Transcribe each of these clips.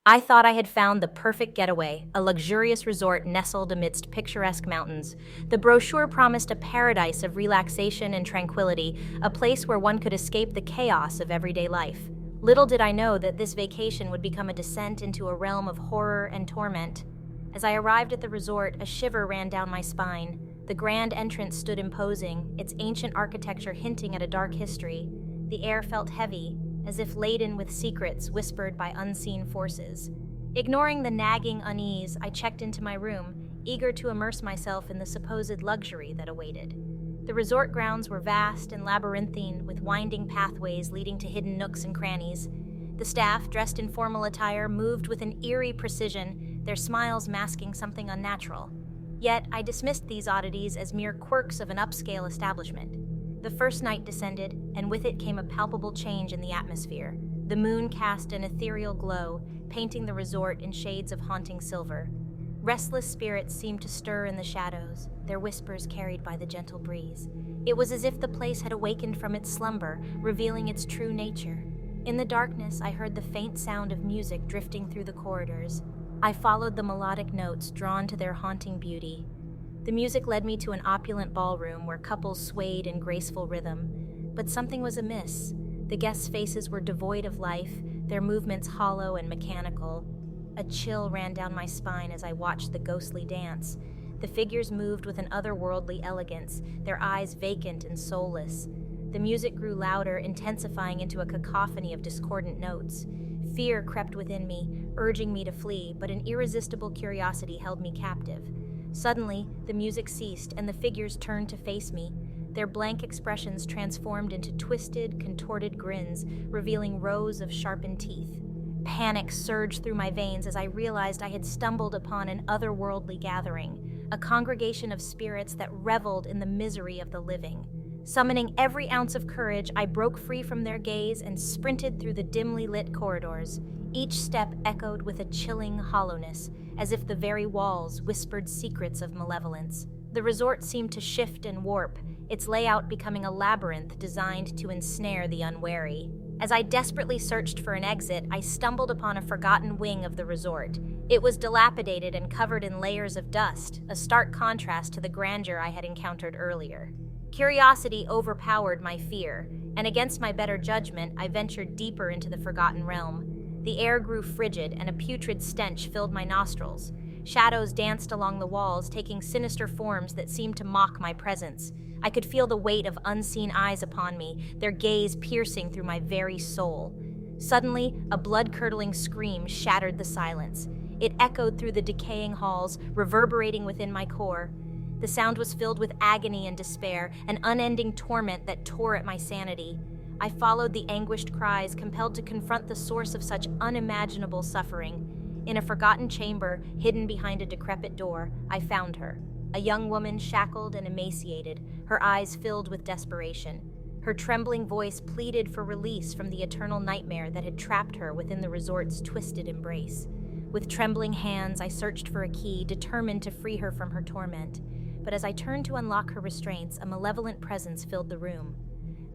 I thought I had found the perfect getaway, a luxurious resort nestled amidst picturesque mountains. The brochure promised a paradise of relaxation and tranquility, a place where one could escape the chaos of everyday life. Little did I know that this vacation would become a descent into a realm of horror and torment. As I arrived at the resort, a shiver ran down my spine. The grand entrance stood imposing, its ancient architecture hinting at a dark history. The air felt heavy, as if laden with secrets whispered by unseen forces. Ignoring the nagging unease, I checked into my room, eager to immerse myself in the supposed luxury that awaited. The resort grounds were vast and labyrinthine, with winding pathways leading to hidden nooks and crannies. The staff, dressed in formal attire, moved with an eerie precision, their smiles masking something unnatural. Yet I dismissed these oddities as mere quirks of an upscale establishment. The first night descended, and with it came a palpable change in the atmosphere. The moon cast an ethereal glow, painting the resort in shades of haunting silver. Restless spirits seemed to stir in the shadows, their whispers carried by the gentle breeze. It was as if the place had awakened from its slumber, revealing its true nature. In the darkness, I heard the faint sound of music drifting through the corridors. I followed the melodic notes, drawn to their haunting beauty. The music led me to an opulent ballroom where couples swayed in graceful rhythm. But something was amiss. The guests' faces were devoid of life, their movements hollow and mechanical. A chill ran down my spine as I watched the ghostly dance. The figures moved with an otherworldly elegance, their eyes vacant and soulless. The music grew louder, intensifying into a cacophony of discordant notes. Fear crept within me, urging me to flee, but an irresistible curiosity held me captive. Suddenly, the music ceased, and the figures turned to face me. Their blank expressions transformed into twisted, contorted grins, revealing rows of sharpened teeth. Panic surged through my veins as I realized I had stumbled upon an otherworldly gathering, a congregation of spirits that reveled in the misery of the living. Summoning every ounce of courage, I broke free from their gaze and sprinted through the dimly lit corridors. Each step echoed with a chilling hollowness, as if the very walls whispered secrets of malevolence. The resort seemed to shift and warp, its layout becoming a labyrinth designed to ensnare the unwary. As I desperately searched for an exit, I stumbled upon a forgotten wing of the resort. It was dilapidated and covered in layers of dust, a stark contrast to the grandeur I had encountered earlier. Curiosity overpowered my fear, and against my better judgment, I ventured deeper into the forgotten realm. The air grew frigid, and a putrid stench filled my nostrils. Shadows danced along the walls, taking sinister forms that seemed to mock my presence. I could feel the weight of unseen eyes upon me, their gaze piercing through my very soul. Suddenly, a blood-curdling scream shattered the silence. It echoed through the decaying halls, reverberating within my core. The sound was filled with agony and despair, an unending torment that tore at my sanity. I followed the anguished cries, compelled to confront the source of such unimaginable suffering. In a forgotten chamber, hidden behind a decrepit door, I found her. A young woman shackled and emaciated, her eyes filled with desperation. Her trembling voice pleaded for release from the eternal nightmare that had trapped her within the resort's twisted embrace. With trembling hands, I searched for a key, determined to free her from her torment. But as I turned to unlock her restraints, a malevolent presence filled the room.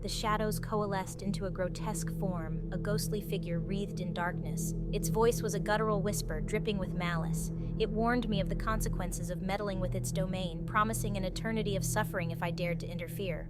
The shadows coalesced into a grotesque form, a ghostly figure wreathed in darkness. Its voice was a guttural whisper, dripping with malice. It warned me of the consequences of meddling with its domain, promising an eternity of suffering if I dared to interfere.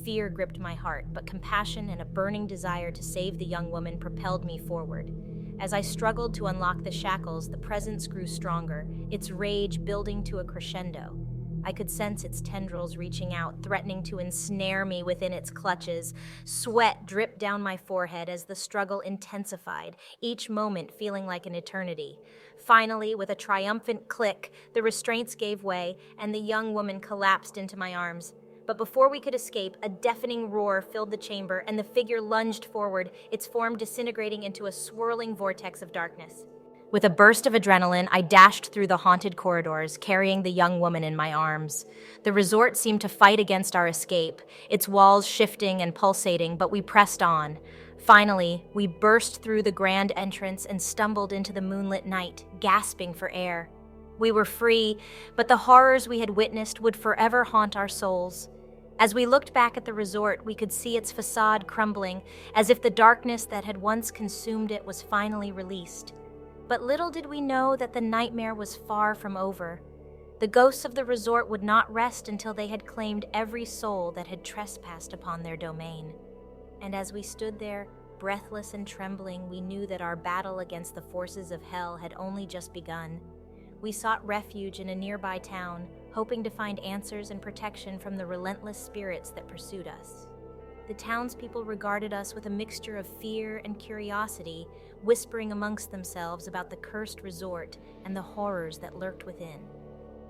Fear gripped my heart, but compassion and a burning desire to save the young woman propelled me forward. As I struggled to unlock the shackles, the presence grew stronger, its rage building to a crescendo. I could sense its tendrils reaching out, threatening to ensnare me within its clutches. Sweat dripped down my forehead as the struggle intensified, each moment feeling like an eternity. Finally, with a triumphant click, the restraints gave way, and the young woman collapsed into my arms. But before we could escape, a deafening roar filled the chamber, and the figure lunged forward, its form disintegrating into a swirling vortex of darkness. With a burst of adrenaline, I dashed through the haunted corridors, carrying the young woman in my arms. The resort seemed to fight against our escape, its walls shifting and pulsating, but we pressed on. Finally, we burst through the grand entrance and stumbled into the moonlit night, gasping for air. We were free, but the horrors we had witnessed would forever haunt our souls. As we looked back at the resort, we could see its facade crumbling, as if the darkness that had once consumed it was finally released. But little did we know that the nightmare was far from over. The ghosts of the resort would not rest until they had claimed every soul that had trespassed upon their domain. And as we stood there, breathless and trembling, we knew that our battle against the forces of hell had only just begun. We sought refuge in a nearby town, hoping to find answers and protection from the relentless spirits that pursued us. The townspeople regarded us with a mixture of fear and curiosity, whispering amongst themselves about the cursed resort and the horrors that lurked within.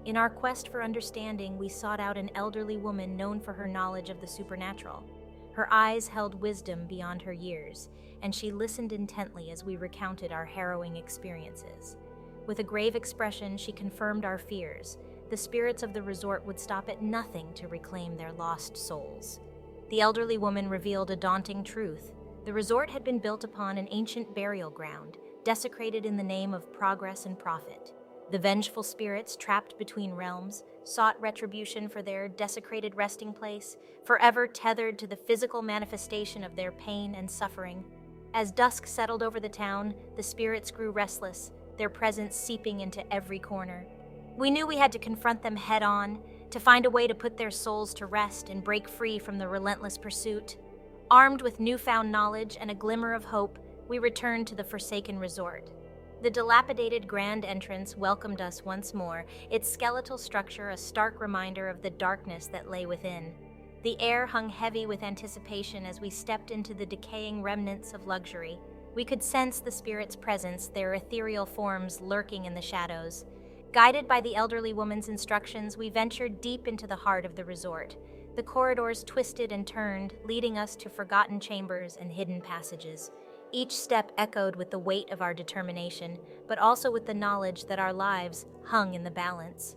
In our quest for understanding, we sought out an elderly woman known for her knowledge of the supernatural. Her eyes held wisdom beyond her years, and she listened intently as we recounted our harrowing experiences. With a grave expression, she confirmed our fears. The spirits of the resort would stop at nothing to reclaim their lost souls. The elderly woman revealed a daunting truth. The resort had been built upon an ancient burial ground, desecrated in the name of progress and profit. The vengeful spirits, trapped between realms, sought retribution for their desecrated resting place, forever tethered to the physical manifestation of their pain and suffering. As dusk settled over the town, the spirits grew restless, their presence seeping into every corner. We knew we had to confront them head-on, to find a way to put their souls to rest and break free from the relentless pursuit. Armed with newfound knowledge and a glimmer of hope, we returned to the forsaken resort. The dilapidated grand entrance welcomed us once more, its skeletal structure a stark reminder of the darkness that lay within. The air hung heavy with anticipation as we stepped into the decaying remnants of luxury. We could sense the spirits' presence, their ethereal forms lurking in the shadows. Guided by the elderly woman's instructions, we ventured deep into the heart of the resort. The corridors twisted and turned, leading us to forgotten chambers and hidden passages. Each step echoed with the weight of our determination, but also with the knowledge that our lives hung in the balance.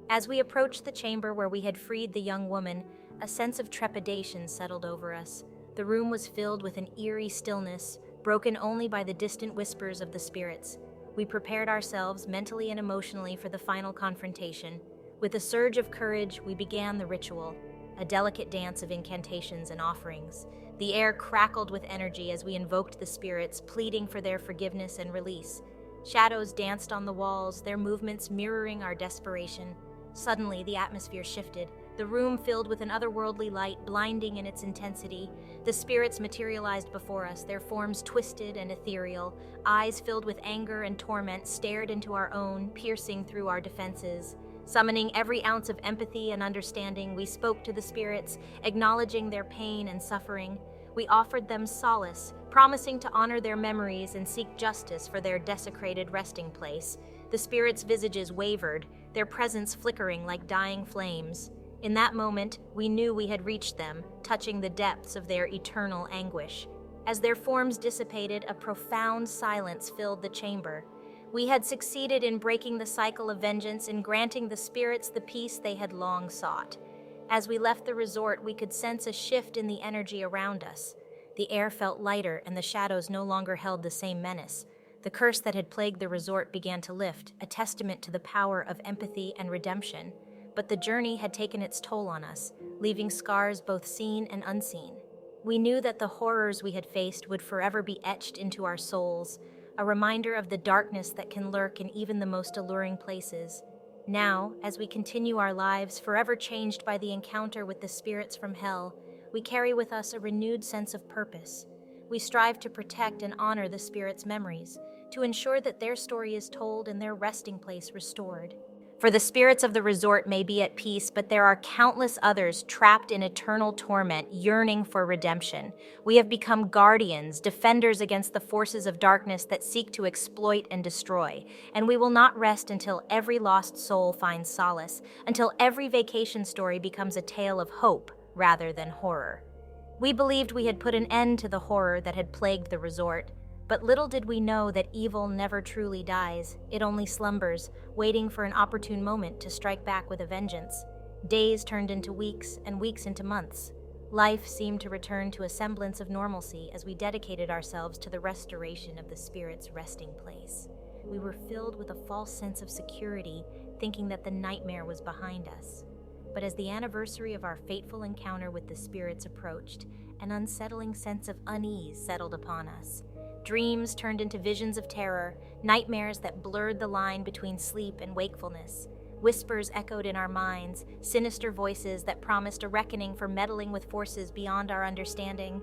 As we approached the chamber where we had freed the young woman, a sense of trepidation settled over us. The room was filled with an eerie stillness, broken only by the distant whispers of the spirits. We prepared ourselves mentally and emotionally for the final confrontation. With a surge of courage, we began the ritual, a delicate dance of incantations and offerings. The air crackled with energy as we invoked the spirits, pleading for their forgiveness and release. Shadows danced on the walls, their movements mirroring our desperation. Suddenly, the atmosphere shifted, the room filled with an otherworldly light, blinding in its intensity. The spirits materialized before us, their forms twisted and ethereal. Eyes filled with anger and torment stared into our own, piercing through our defenses. Summoning every ounce of empathy and understanding, we spoke to the spirits, acknowledging their pain and suffering. We offered them solace, promising to honor their memories and seek justice for their desecrated resting place. The spirits' visages wavered, their presence flickering like dying flames. In that moment, we knew we had reached them, touching the depths of their eternal anguish. As their forms dissipated, a profound silence filled the chamber. We had succeeded in breaking the cycle of vengeance and granting the spirits the peace they had long sought. As we left the resort, we could sense a shift in the energy around us. The air felt lighter, and the shadows no longer held the same menace. The curse that had plagued the resort began to lift, a testament to the power of empathy and redemption. But the journey had taken its toll on us, leaving scars both seen and unseen. We knew that the horrors we had faced would forever be etched into our souls, a reminder of the darkness that can lurk in even the most alluring places. Now, as we continue our lives, forever changed by the encounter with the spirits from hell, we carry with us a renewed sense of purpose. We strive to protect and honor the spirits' memories, to ensure that their story is told and their resting place restored. For the spirits of the resort may be at peace, but there are countless others trapped in eternal torment, yearning for redemption. We have become guardians, defenders against the forces of darkness that seek to exploit and destroy. And we will not rest until every lost soul finds solace, until every vacation story becomes a tale of hope rather than horror. We believed we had put an end to the horror that had plagued the resort. But little did we know that evil never truly dies. It only slumbers, waiting for an opportune moment to strike back with a vengeance. Days turned into weeks, and weeks into months. Life seemed to return to a semblance of normalcy as we dedicated ourselves to the restoration of the spirit's resting place. We were filled with a false sense of security, thinking that the nightmare was behind us. But as the anniversary of our fateful encounter with the spirits approached, an unsettling sense of unease settled upon us. Dreams turned into visions of terror, nightmares that blurred the line between sleep and wakefulness. Whispers echoed in our minds, sinister voices that promised a reckoning for meddling with forces beyond our understanding.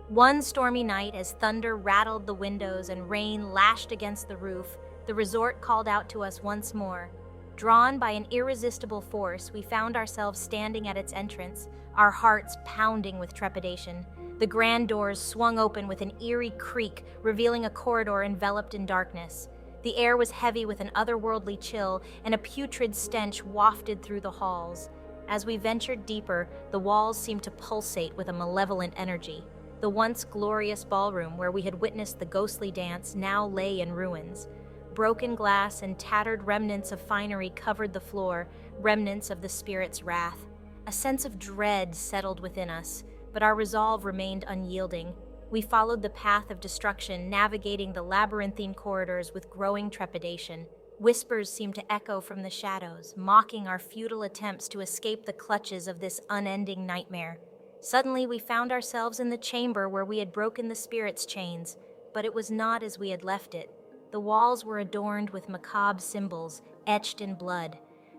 One stormy night, as thunder rattled the windows and rain lashed against the roof, the resort called out to us once more. Drawn by an irresistible force, we found ourselves standing at its entrance, our hearts pounding with trepidation. The grand doors swung open with an eerie creak, revealing a corridor enveloped in darkness. The air was heavy with an otherworldly chill, and a putrid stench wafted through the halls. As we ventured deeper, the walls seemed to pulsate with a malevolent energy. The once glorious ballroom where we had witnessed the ghostly dance now lay in ruins. Broken glass and tattered remnants of finery covered the floor, remnants of the spirit's wrath. A sense of dread settled within us, but our resolve remained unyielding. We followed the path of destruction, navigating the labyrinthine corridors with growing trepidation. Whispers seemed to echo from the shadows, mocking our futile attempts to escape the clutches of this unending nightmare. Suddenly, we found ourselves in the chamber where we had broken the spirit's chains, but it was not as we had left it. The walls were adorned with macabre symbols, etched in blood.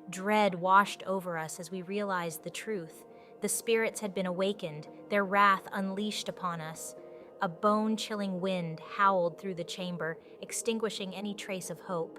Dread washed over us as we realized the truth. The spirits had been awakened, their wrath unleashed upon us. A bone-chilling wind howled through the chamber, extinguishing any trace of hope.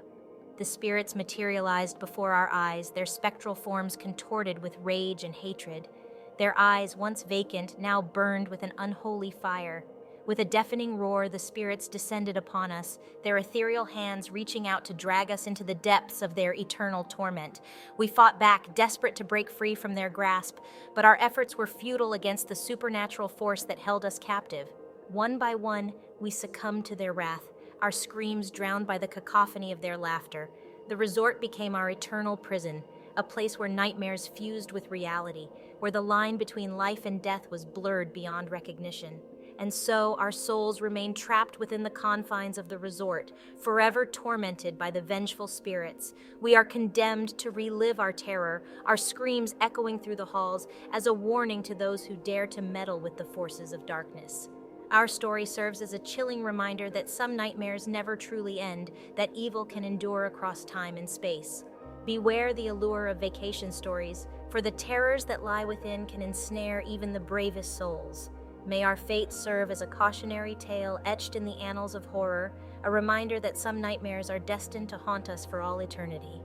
The spirits materialized before our eyes, their spectral forms contorted with rage and hatred. Their eyes, once vacant, now burned with an unholy fire. With a deafening roar, the spirits descended upon us, their ethereal hands reaching out to drag us into the depths of their eternal torment. We fought back, desperate to break free from their grasp, but our efforts were futile against the supernatural force that held us captive. One by one, we succumbed to their wrath, our screams drowned by the cacophony of their laughter. The resort became our eternal prison, a place where nightmares fused with reality, where the line between life and death was blurred beyond recognition. And so our souls remained trapped within the confines of the resort, forever tormented by the vengeful spirits. We are condemned to relive our terror, our screams echoing through the halls as a warning to those who dare to meddle with the forces of darkness. Our story serves as a chilling reminder that some nightmares never truly end, that evil can endure across time and space. Beware the allure of vacation stories, for the terrors that lie within can ensnare even the bravest souls. May our fate serve as a cautionary tale etched in the annals of horror, a reminder that some nightmares are destined to haunt us for all eternity.